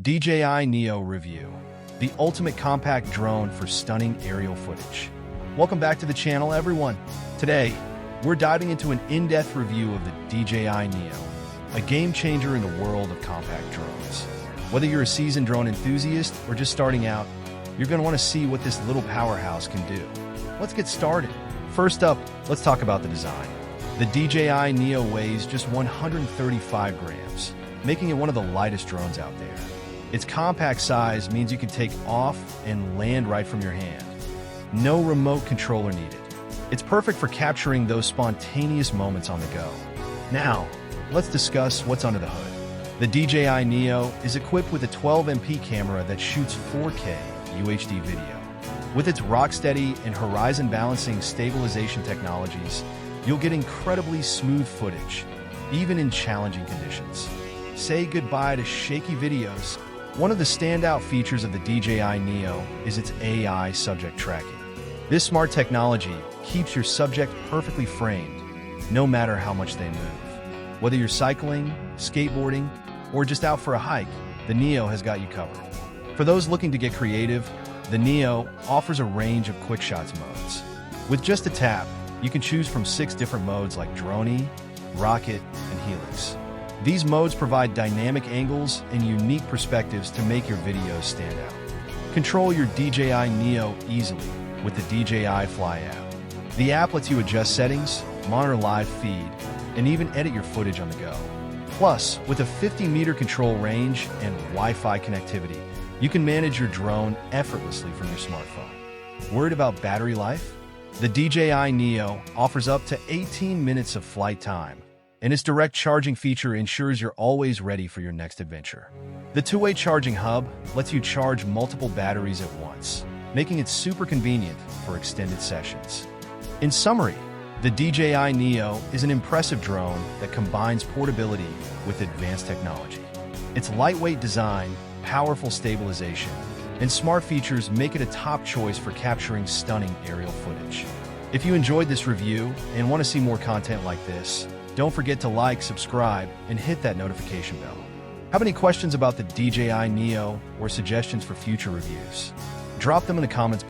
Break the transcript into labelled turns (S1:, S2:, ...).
S1: DJI Neo Review, the ultimate compact drone for stunning aerial footage. Welcome back to the channel, everyone. Today, we're diving into an in-depth review of the DJI Neo, a game changer in the world of compact drones. Whether you're a seasoned drone enthusiast or just starting out, you're going to want to see what this little powerhouse can do. Let's get started. First up, let's talk about the design. The DJI Neo weighs just 135 grams, making it one of the lightest drones out there. Its compact size means you can take off and land right from your hand. No remote controller needed. It's perfect for capturing those spontaneous moments on the go. Now, let's discuss what's under the hood. The DJI Neo is equipped with a 12MP camera that shoots 4K UHD video. With its rock-steady and horizon-balancing stabilization technologies, you'll get incredibly smooth footage, even in challenging conditions. Say goodbye to shaky videos. One of the standout features of the DJI Neo is its AI subject tracking. This smart technology keeps your subject perfectly framed, no matter how much they move. Whether you're cycling, skateboarding, or just out for a hike, the Neo has got you covered. For those looking to get creative, the Neo offers a range of quick shots modes. With just a tap, you can choose from 6 different modes like Droney, Rocket, and Helix. These modes provide dynamic angles and unique perspectives to make your videos stand out. Control your DJI Neo easily with the DJI Fly app. The app lets you adjust settings, monitor live feed, and even edit your footage on the go. Plus, with a 50-meter control range and Wi-Fi connectivity, you can manage your drone effortlessly from your smartphone. Worried about battery life? The DJI Neo offers up to 18 minutes of flight time, and its direct charging feature ensures you're always ready for your next adventure. The two-way charging hub lets you charge multiple batteries at once, making it super convenient for extended sessions. In summary, the DJI Neo is an impressive drone that combines portability with advanced technology. Its lightweight design, powerful stabilization, and smart features make it a top choice for capturing stunning aerial footage. If you enjoyed this review and want to see more content like this, don't forget to like, subscribe, and hit that notification bell. Have any questions about the DJI Neo or suggestions for future reviews? Drop them in the comments below.